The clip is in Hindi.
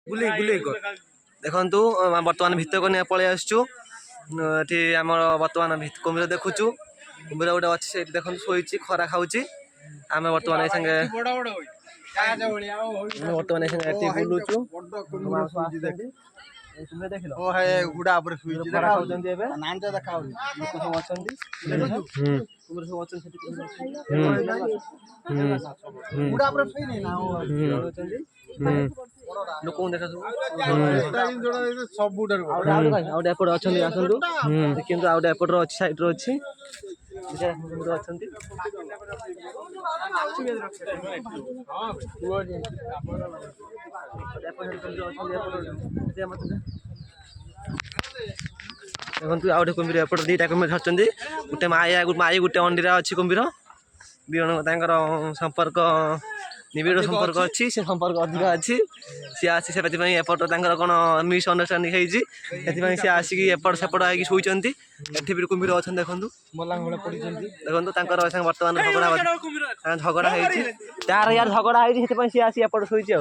बुले बुले देखु बर्तमान भितर को पलि आसचु ये आम बर्तमान कुम्भीर देखुचु कुम्भीर गोटे अच्छी से देखो शोची खरा खाऊँ आम बर्तमान संगे बर्तमान संगे बुलुचु देख लो गुड़ा खरा खाऊँ लोक देखा सब एपट अच्छा आसतु देखिए आउटे एपट अच्छी सैड्रे अच्छी देखो आउटे कुम्भीर एपट दीटा कुम्भीर छाड़ते गोटे माई गोटे अंडीरा अच्छी कुम्भीर दिजन संपर्क निबिड़ संपर्क अच्छी से संपर्क अधिक अच्छी सी आसी से एपट कौन मिसअंडरस्टांडिंग होती सी आसिक एपट सेपट होगी शोचती एठी भी कुम्भीर अच्छा देखो देखो बर्तमान झगड़ा होती तार यार झगड़ा होती सी आसी एपट शोची आ